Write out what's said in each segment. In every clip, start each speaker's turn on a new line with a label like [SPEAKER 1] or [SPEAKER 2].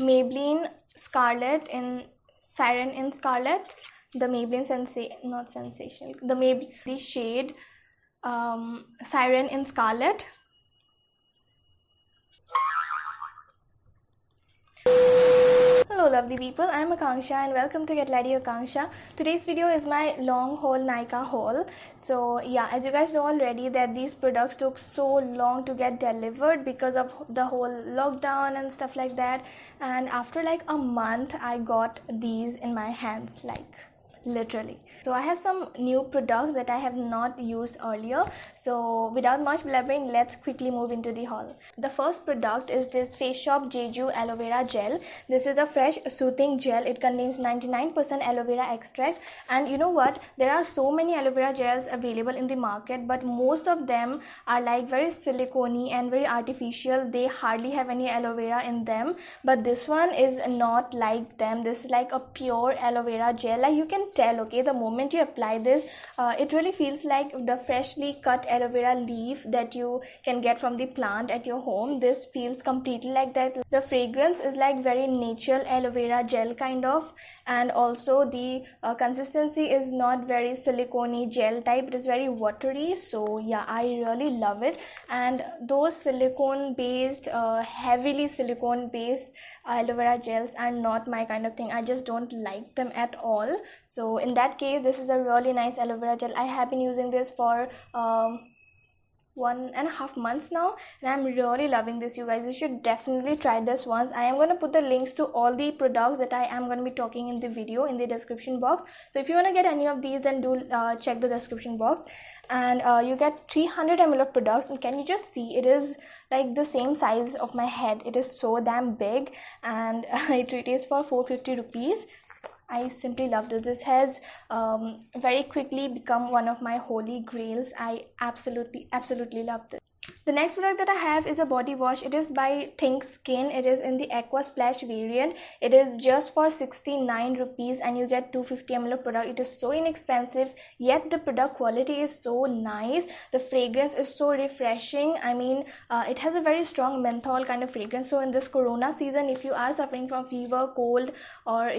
[SPEAKER 1] Maybelline Scarlet in Siren in Scarlet, the Maybelline the Maybelline the shade Siren in Scarlet. Hello lovely people, I am Akanksha and welcome to Get Ready Akanksha. Today's video is my long haul Nykaa haul. So yeah, as you guys know already that these products took so long to get delivered because of the whole lockdown and stuff like that, and after like a month I got these in my hands, like literally. So I have some new products that I have not used earlier, so without much blabbering, let's quickly move into the haul. The first product is this Face Shop Jeju aloe vera gel. This is a fresh soothing gel. It contains 99% aloe vera extract, and you know what, there are so many aloe vera gels available in the market, but most of them are like very silicone and very artificial. They hardly have any aloe vera in them, but this one is not like them. This is like a pure aloe vera gel. Like you can tell, okay, the moment you apply this, it really feels like the freshly cut aloe vera leaf that you can get from the plant at your home. This feels completely like that. The fragrance is like very natural aloe vera gel kind of, and also the consistency is not very silicone gel type. It is very watery. So yeah, I really love it. And those silicone based heavily silicone based aloe vera gels are not my kind of thing. I just don't like them at all. So in that case, this is a really nice aloe vera gel. I have been using this for 1.5 months now, and I'm really loving this. You guys, you should definitely try this once. I am going to put the links to all the products that I am going to be talking in the video in the description box. So if you want to get any of these, then do check the description box. And you get 300 ml of products, and can you just see, it is like the same size of my head. It is so damn big, and it retails for 450 rupees. I simply love this. This has very quickly become one of my holy grails. I absolutely love this. The next product that I have is a body wash. It is by Think Skin. It is in the Aqua Splash variant. It is just for 69 rupees and you get 250 ml of product. It is so inexpensive, yet the product quality is so nice. The fragrance is so refreshing. I mean, it has a very strong menthol kind of fragrance. So in this corona season, if you are suffering from fever, cold, or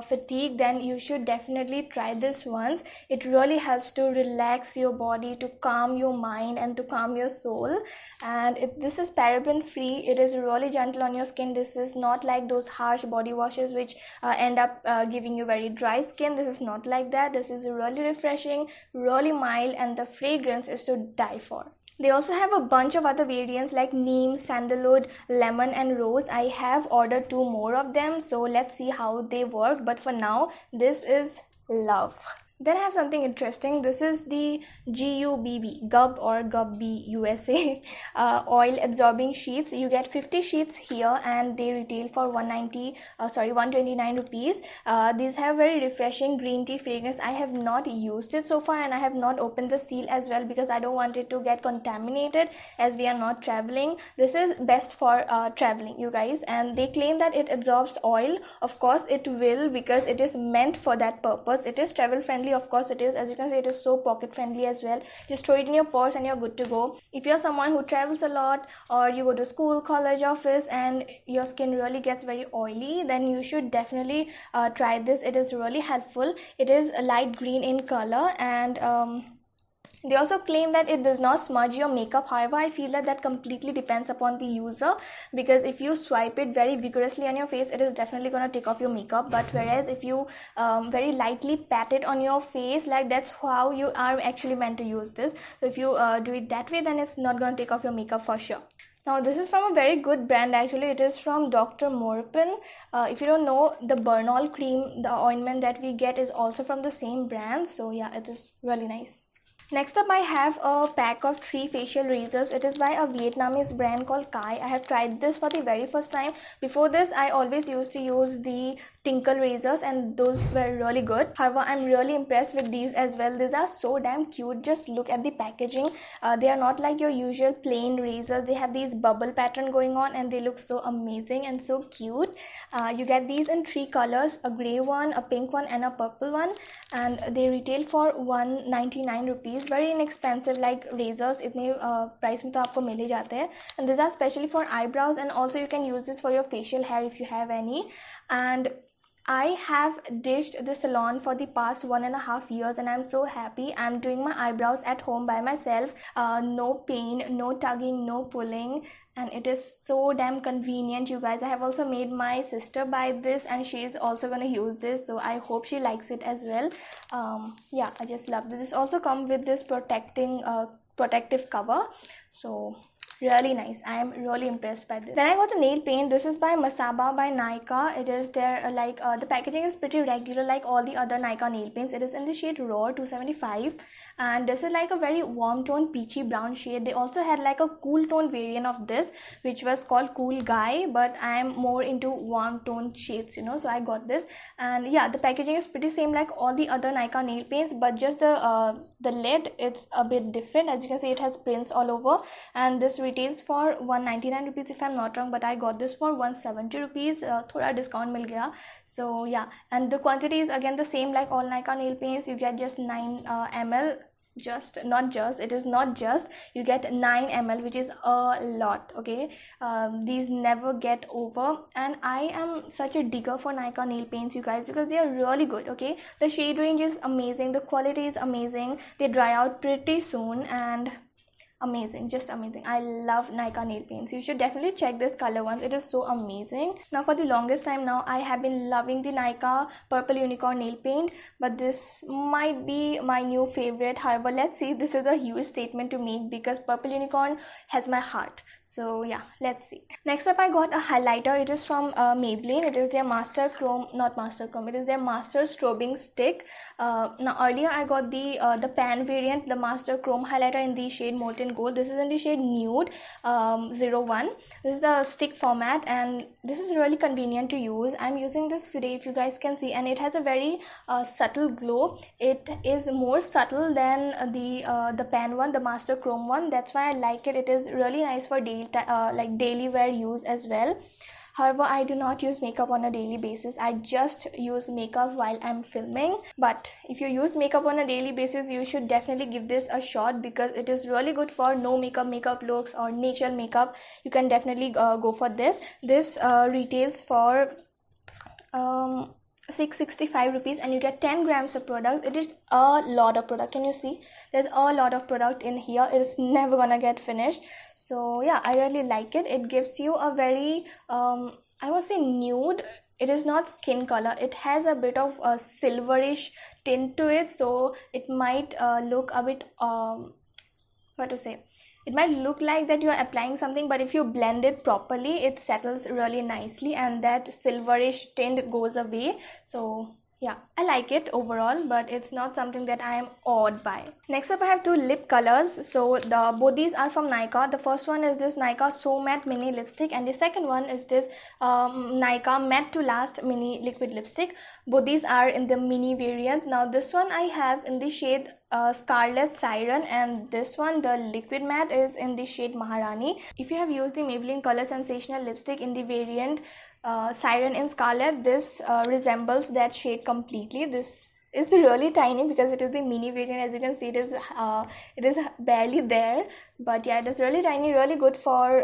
[SPEAKER 1] fatigue, then you should definitely try this once. It really helps to relax your body, to calm your mind, and to calm your soul. And this is paraben free. It is really gentle on your skin. This is not like those harsh body washes which end up giving you very dry skin. This is not like that. This is really refreshing, really mild, and the fragrance is to die for. They also have a bunch of other variants like neem, sandalwood, lemon, and rose. I have ordered 2 more of them, so let's see how they work, but for now this is love. Then I have something interesting. This is the GUBB or GUBB USA oil absorbing sheets. You get 50 sheets here and they retail for 129 rupees. These have very refreshing green tea fragrance. I have not used it so far and I have not opened the seal as well because I don't want it to get contaminated as we are not traveling. This is best for traveling, you guys, and they claim that it absorbs oil. Of course it will, because it is meant for that purpose. It is travel friendly. Of course it is. As you can see, it is so pocket friendly as well. Just throw it in your purse and you're good to go. If you're someone who travels a lot, or you go to school, college, office, and your skin really gets very oily, then you should definitely try this. It is really helpful. It is a light green in color, and they also claim that it does not smudge your makeup. However, I feel that completely depends upon the user, because if you swipe it very vigorously on your face, it is definitely going to take off your makeup. But whereas if you very lightly pat it on your face, like that's how you are actually meant to use this. So if you do it that way, then it's not going to take off your makeup for sure. Now this is from a very good brand actually. It is from Dr. Morpin. If you don't know, the Bernol cream, the ointment that we get, is also from the same brand. So yeah, it is really nice. Next up, I have a pack of 3 facial razors. It is by a Vietnamese brand called Kai. I have tried this for the very first time. Before this, I always used to use the Tinkle razors and those were really good. However, I'm really impressed with these as well. These are so damn cute. Just look at the packaging. They are not like your usual plain razors. They have these bubble pattern going on and they look so amazing and so cute. You get these in 3 colors, a grey one, a pink one, and a purple one, and they retail for 199 rupees. rupees, very inexpensive, like razors इतने price में तो आपको मिल ही जाते हैं. And these are specially for eyebrows, and also you can use this for your facial hair if you have any. And I have ditched the salon for the past 1.5 years, and I'm so happy. I'm doing my eyebrows at home by myself. No pain, no tugging, no pulling, and it is so damn convenient, you guys. I have also made my sister buy this, and she's also gonna use this, so I hope she likes it as well. Yeah, I just love this. This also comes with this protective cover, so really nice. I am really impressed by this. Then I got the nail paint. This is by Masaba by Nykaa. It is there like the packaging is pretty regular like all the other Nykaa nail paints. It is in the shade Raw 275, and this is like a very warm tone peachy brown shade. They also had like a cool tone variant of this which was called Cool Guy, but I am more into warm tone shades, you know, so I got this. And yeah, the packaging is pretty same like all the other Nykaa nail paints, but just the lid, it's a bit different. As you can see, it has prints all over, and this retails for 199 rupees if I'm not wrong, but I got this for 170 rupees. Thoda discount mil gaya. So yeah, and the quantity is again the same like all Nykaa nail paints. You get just 9 ml. It is not just, you get 9 ml, which is a lot. Okay, these never get over, and I am such a digger for Nykaa nail paints, you guys, because they are really good. Okay, the shade range is amazing, the quality is amazing, they dry out pretty soon, and amazing, just amazing. I love Nykaa nail paints. You should definitely check this color once. It is so amazing. Now for the longest time now, I have been loving the Nykaa Purple Unicorn nail paint, but this might be my new favorite. However, let's see. This is a huge statement to make because Purple Unicorn has my heart. So yeah, let's see. Next up, I got a highlighter. It is from Maybelline. It is their Master Chrome, not Master Chrome. It is their Master Strobing Stick. Now earlier I got the pan variant, the Master Chrome highlighter in the shade Molten Gold. This is in the shade Nude 01. This is the stick format, and this is really convenient to use. I'm using this today, if you guys can see, and it has a very subtle glow. It is more subtle than the pan one, the Master Chrome one. That's why I like it. It is really nice for daily wear use as well. However, I do not use makeup on a daily basis. I just use makeup while I'm filming. But if you use makeup on a daily basis, you should definitely give this a shot because it is really good for no makeup looks or natural makeup. You can definitely go for this. This retails for 665 rupees, and you get 10 grams of products. It is a lot of product. Can you see? There's a lot of product in here. It is never gonna get finished. So yeah, I really like it. It gives you a very I would say nude. It is not skin color. It has a bit of a silverish tint to it, so it might look a bit what to say, it might look like that you are applying something, but if you blend it properly, it settles really nicely and that silverish tint goes away. So yeah, I like it overall, but it's not something that I am awed by. Next up, I have two lip colors. So both these are from Nykaa. The first one is this Nykaa So Matte Mini Lipstick, and the second one is this Nykaa Matte to Last Mini Liquid Lipstick. Both these are in the mini variant. Now this one I have in the shade Scarlet Siren, and this one, the liquid matte, is in the shade Maharani. If you have used the Maybelline Color Sensational lipstick in the variant Siren in Scarlet, this resembles that shade completely. This is really tiny because it is the mini variant. As you can see, it is barely there, but yeah, it is really tiny, really good for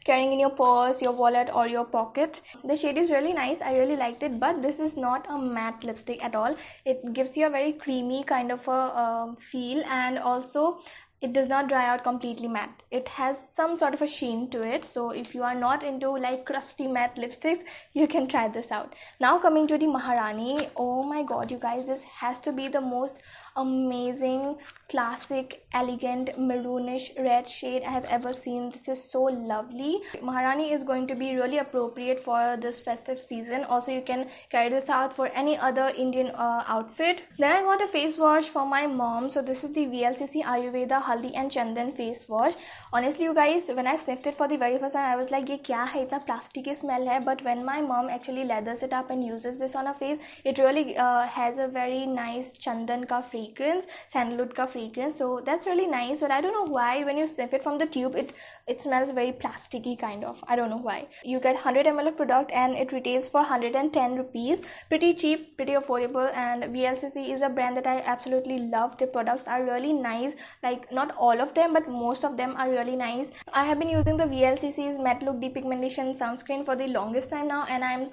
[SPEAKER 1] carrying in your purse, your wallet, or your pocket. The shade is really nice. I really liked it, but this is not a matte lipstick at all. It gives you a very creamy kind of a feel, and also it does not dry out completely matte. It has some sort of a sheen to it. So if you are not into like crusty matte lipsticks, you can try this out. Now coming to the Maharani. Oh my god, you guys, this has to be the most amazing, classic, elegant, maroonish red shade I have ever seen. This is so lovely. Maharani is going to be really appropriate for this festive season. Also, you can carry this out for any other Indian outfit. Then I got a face wash for my mom. So this is the VLCC Ayurveda Haldi and Chandan face wash. Honestly, you guys, when I sniffed it for the very first time, I was like, ye kya hai, itna plastic ki smell hai. But when my mom actually lathers it up and uses this on her face, it really has a very nice chandan ka fragrance. fragrance, sandalwood ka fragrance. So that's really nice, but I don't know why when you sniff it from the tube it smells very plasticky kind of. I don't know why. You get 100 ml of product and it retails for 110 rupees. Pretty cheap, pretty affordable, and VLCC is a brand that I absolutely love. The products are really nice, like not all of them but most of them are really nice. I have been using the VLCC's Matte Look Depigmentation sunscreen for the longest time now, and I'm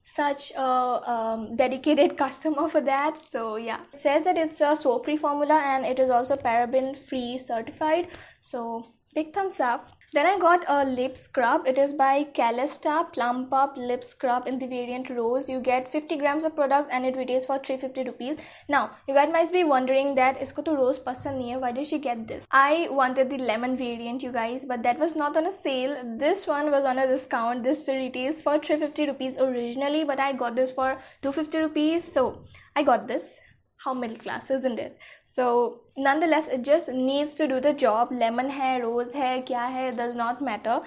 [SPEAKER 1] such a dedicated customer for that. So yeah, it says that it's a soap free formula and it is also paraben free certified, so big thumbs up. Then I got a lip scrub. It is by Calista Plump Up Lip Scrub in the variant Rose. You get 50 grams of product and it retails for 350 rupees. Now, you guys might be wondering that isko to Rose pasand nahi hai. Why did she get this? I wanted the lemon variant, you guys, but that was not on a sale. This one was on a discount. This retails for 350 rupees originally, but I got this for 250 rupees. So I got this. How middle class, isn't it? So nonetheless, it just needs to do the job. Lemon hai, rose hai, kya hai, does not matter.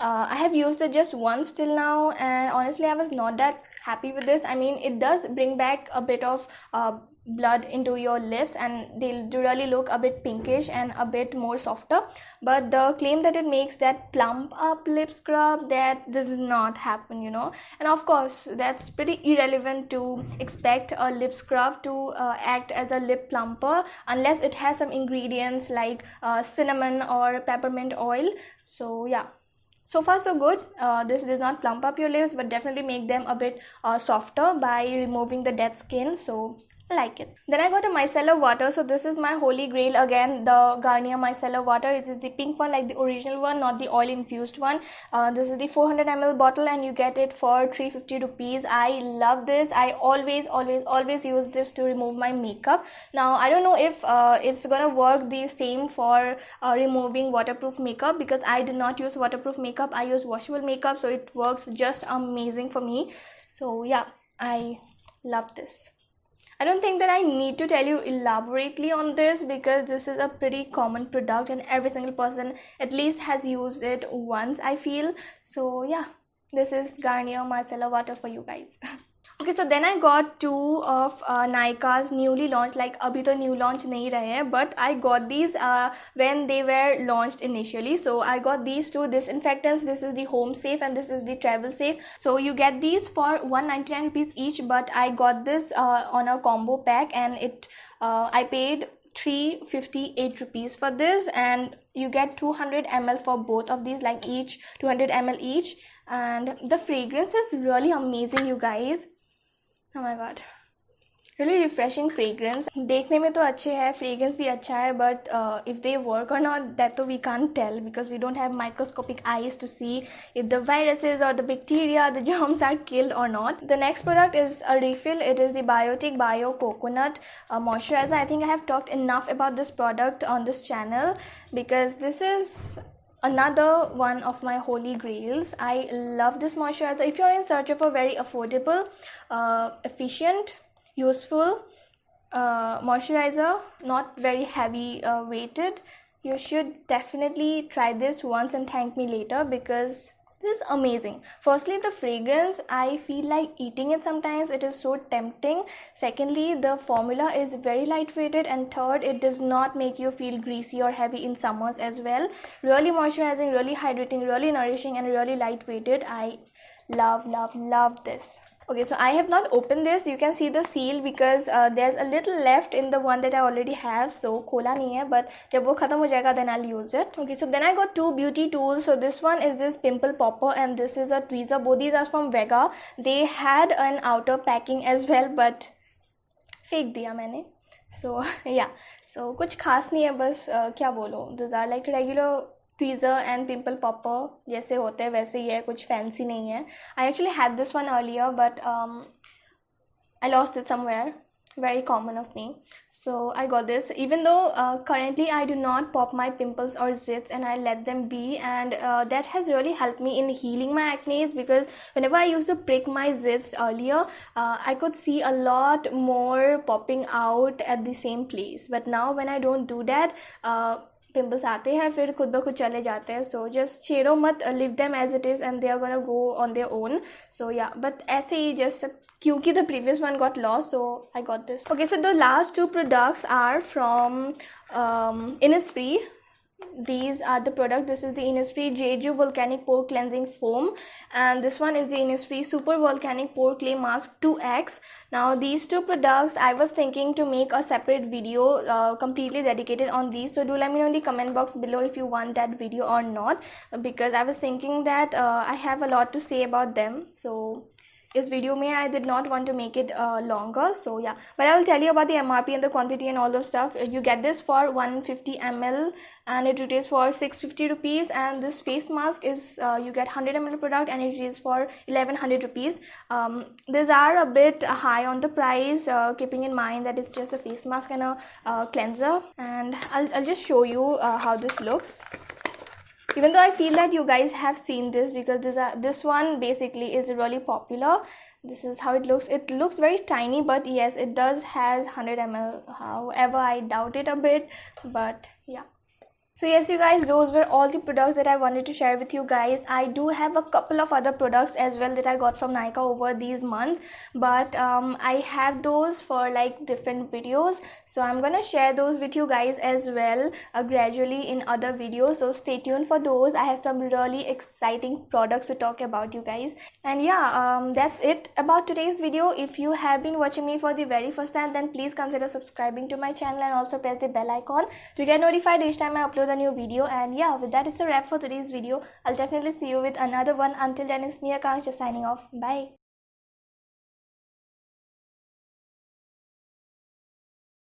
[SPEAKER 1] I have used it just once till now, and honestly I was not that happy with this. I mean, it does bring back a bit of blood into your lips and they do really look a bit pinkish and a bit more softer, but the claim that it makes that plump up lip scrub, that does not happen, you know. And of course that's pretty irrelevant to expect a lip scrub to act as a lip plumper unless it has some ingredients like cinnamon or peppermint oil. So yeah, so far so good. This does not plump up your lips but definitely make them a bit softer by removing the dead skin. So I like it. Then I got a micellar water. So this is my holy grail again, the Garnier micellar water. It is the pink one, like the original one, not the oil infused one. This is the 400 ml bottle and you get it for 350 rupees. I love this. I always use this to remove my makeup. Now I don't know if it's gonna work the same for removing waterproof makeup, because I did not use waterproof makeup. I use washable makeup, so it works just amazing for me. So yeah, I love this. I don't think that I need to tell you elaborately on this because this is a pretty common product and every single person at least has used it once, I feel. So yeah, this is Garnier micellar water for you guys. Okay, so then I got two of Nykaa's newly launched, like abhi to new launch nahi rahe hain, but I got these when they were launched initially. So I got these two disinfectants. This is the Home Safe and this is the Travel Safe. So you get these for 199 rupees each, but I got this on a combo pack and it I paid 358 rupees for this, and you get 200 ml for both of these, like each 200 ml each. And the fragrance is really amazing, you guys. Oh my god, really refreshing fragrance. देखने में तो अच्छे है, fragrance भी अच्छा है, but if they work or not, that तो we can't tell because we don't have microscopic eyes to see if the viruses or the bacteria, the germs are killed or not. The next product is a refill. It is the Biotic Bio Coconut Moisturizer. I think I have talked enough about this product on this channel because this is another one of my holy grails. I love this moisturizer. If you're in search of a very affordable, efficient, useful moisturizer, not very heavy weighted, you should definitely try this once and thank me later because this is amazing. Firstly, the fragrance, I feel like eating it sometimes. It is so tempting. Secondly, the formula is very lightweighted, and third, it does not make you feel greasy or heavy in summers as well. Really moisturizing, really hydrating, really nourishing, and really lightweighted. I love this. Okay, so I have not opened this. You can see the seal because there's a little left in the one that I already have. So खोला नहीं है, but जब वो खत्म हो जाएगा then I'll use it. Okay, so then I got two beauty tools. So this one is this pimple popper and this is a tweezer. Both these are from Vega. They had an outer packing as well, but फेंक दिया मैंने. So yeah, so कुछ खास नहीं है, बस क्या बोलो. These are like regular tweezer and pimple popper जैसे होते हैं वैसे ही है, कुछ fancy नहीं है. I actually had this one earlier, but I lost it somewhere. Very common of me. So I got this, even though currently I do not pop my pimples or zits and I let them be, and that has really helped me in healing my acne, because whenever I used to prick my zits earlier, I could see a lot more popping out at the same place. But now when I don't do that, pimples आते हैं फिर खुद ब खुद चले जाते हैं. सो just छेड़ो मत, leave them as it is and they are gonna go on their own. So yeah, but ऐसे ही जस्ट क्योंकि the previous one got lost, so I got this. Okay, so the last two products are from Innisfree. These are the products. This is the Innisfree Jeju Volcanic Pore Cleansing Foam, and this one is the Innisfree Super Volcanic Pore Clay Mask 2X. Now these two products, I was thinking to make a separate video completely dedicated on these, so do let me know in the comment box below if you want that video or not, because I was thinking that I have a lot to say about them. So इस video में I did not want to make it longer, so yeah, but I will tell you about the MRP and the quantity and all those stuff. You get this for 150 ml and it retails for 650 rupees, and this face mask is you get 100 ml product and it retails for 1100 rupees. These are a bit high on the price, keeping in mind that it's just a face mask and a cleanser, and I'll just show you how this looks. Even though I feel that you guys have seen this, because this one basically is really popular. This is how it looks. It looks very tiny, but yes, it does has 100 ml. However, I doubt it a bit, but yeah. So yes, you guys, those were all the products that I wanted to share with you guys. I do have a couple of other products as well that I got from Nykaa over these months, but I have those for like different videos, so I'm gonna share those with you guys as well gradually in other videos, so stay tuned for those. I have some really exciting products to talk about, you guys. And yeah, that's it about today's video. If you have been watching me for the very first time, then please consider subscribing to my channel and also press the bell icon to get notified each time I upload a new video. And yeah, with that, it's a wrap for today's video. I'll definitely see you with another one. Until then, it's me, Akanksha, signing off. Bye.